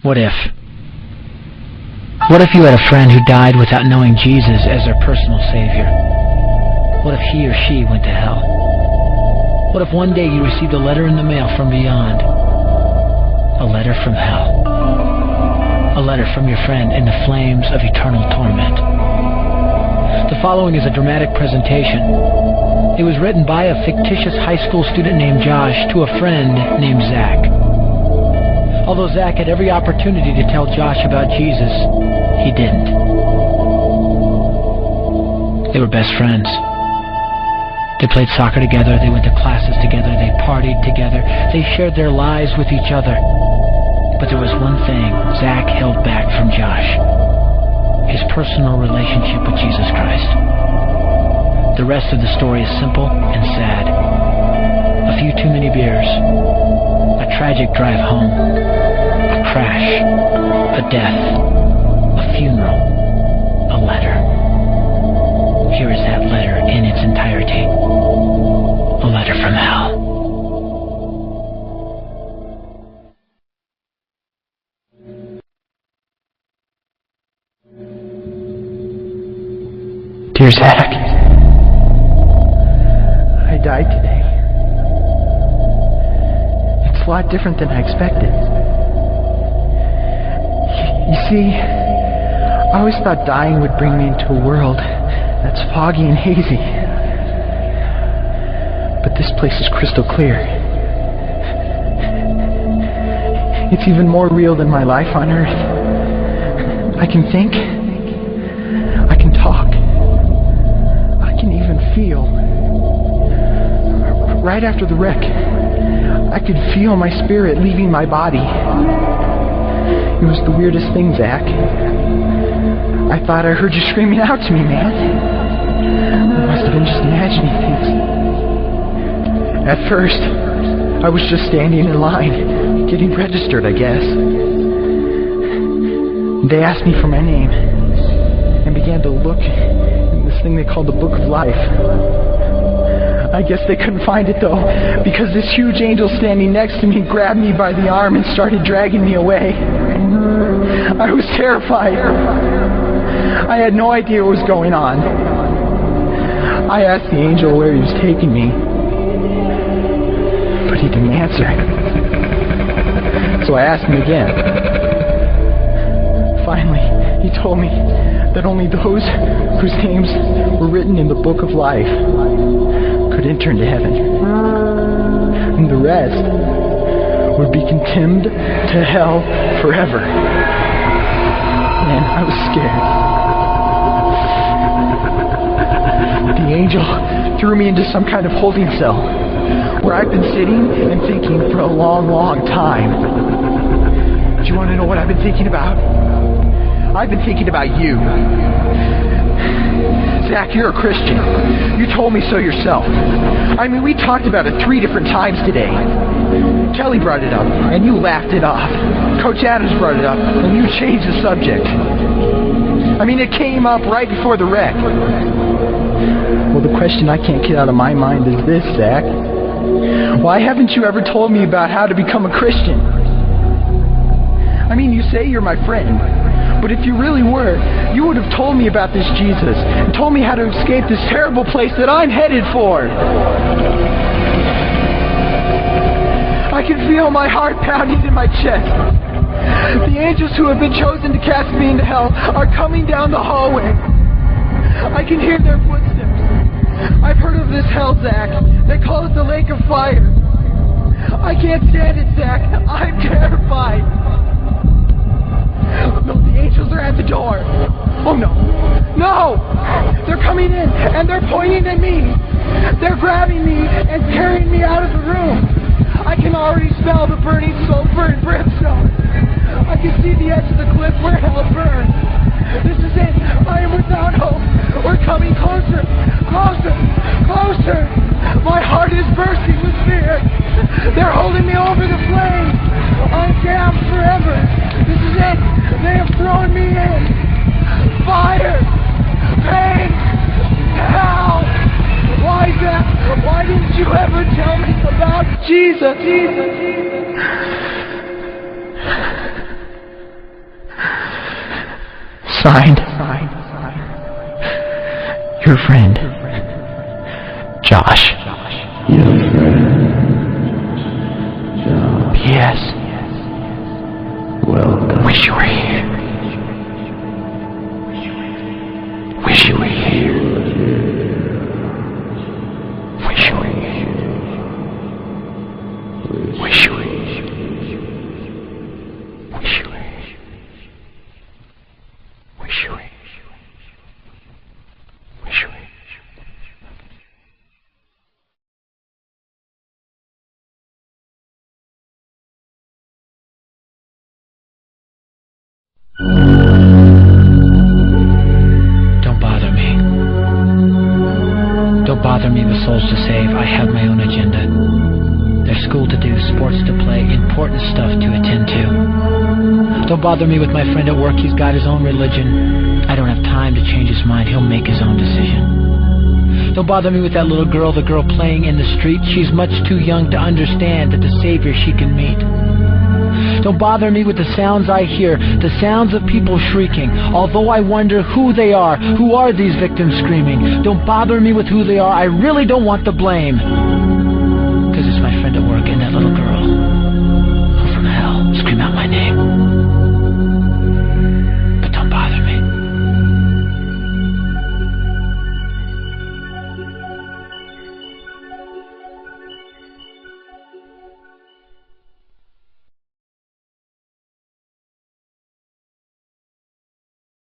What if? What if you had a friend who died without knowing Jesus as their personal Savior? What if he or she went to hell? What if one day you received a letter in the mail from beyond? A letter from hell. A letter from your friend in the flames of eternal torment. The following is a dramatic presentation. It was written by a fictitious high school student named Josh to a friend named Zach. Although Zach had every opportunity to tell Josh about Jesus, he didn't. They were best friends. They played soccer together, they went to classes together, they partied together, they shared their lives with each other. But there was one thing Zach held back from Josh: his personal relationship with Jesus Christ. The rest of the story is simple and sad. A few too many beers, a tragic drive home, a crash, a death, a funeral, a letter. Here is that letter in its entirety. A letter from hell. Dear Zach, I died today. It's a lot different than I expected. You see, I always thought dying would bring me into a world that's foggy and hazy. But this place is crystal clear. It's even more real than my life on Earth. I can think. I can talk. I can even feel. Right after the wreck, I could feel my spirit leaving my body. It was the weirdest thing, Zach. I thought I heard you screaming out to me, man. I must have been just imagining things. At first, I was just standing in line, getting registered, I guess. They asked me for my name, and began to look in this thing they called the Book of Life. I guess they couldn't find it, though, because this huge angel standing next to me grabbed me by the arm and started dragging me away. I was terrified. I had no idea what was going on. I asked the angel where he was taking me, but he didn't answer. So I asked him again. Finally, he told me that only those whose names were written in the Book of Life could enter into heaven, and the rest would be condemned to hell forever. Man, I was scared. The angel threw me into some kind of holding cell, where I've been sitting and thinking for a long, long time. Do you want to know what I've been thinking about? I've been thinking about you. Zach, you're a Christian. You told me so yourself. I mean, we talked about it 3 different times today. Kelly brought it up, and you laughed it off. Coach Adams brought it up, and you changed the subject. I mean, it came up right before the wreck. Well, the question I can't get out of my mind is this, Zach. Why haven't you ever told me about how to become a Christian? I mean, you say you're my friend, but if you really were, you would have told me about this Jesus and told me how to escape this terrible place that I'm headed for. I can feel my heart pounding in my chest. The angels who have been chosen to cast me into hell are coming down the hallway. I can hear their footsteps. I've heard of this hell, Zach. They call it the lake of fire. I can't stand it, Zach. I'm terrified. No, the angels are at the door. Oh, no. No! They're coming in, and they're pointing at me. They're grabbing me and carrying me out of the room. I can already smell the burning sulfur and brimstone. I can see the edge of the cliff where hell burns. This is it. I am without hope. We're coming closer. Closer. Closer. My heart is bursting with fear. They're holding me over the flames. I'm damned forever. This is it. They have thrown me in. Fire. Pain. Hell. Why, Zach? Why didn't you ever tell me about Jesus? Signed, your friend, Josh. Your friend, Josh. P.S. Welcome. Wish you were here. Wish you were here. Wish you were here. Wish you were here. Wish you were here. Wish you were here. Wish you were here. Don't bother me. Don't bother me with souls to save. I have my own agenda. There's school to do, sports to play, important stuff to attend to. Don't bother me with my friend at work. He's got his own religion. I don't have time to change his mind. He'll make his own decision. Don't bother me with that little girl, the girl playing in the street. She's much too young to understand that the Savior she can meet. Don't bother me with the sounds I hear, the sounds of people shrieking, although I wonder who they are. Who are these victims screaming? Don't bother me with who they are. I really don't want the blame. Because it's my friend at work and that little girl.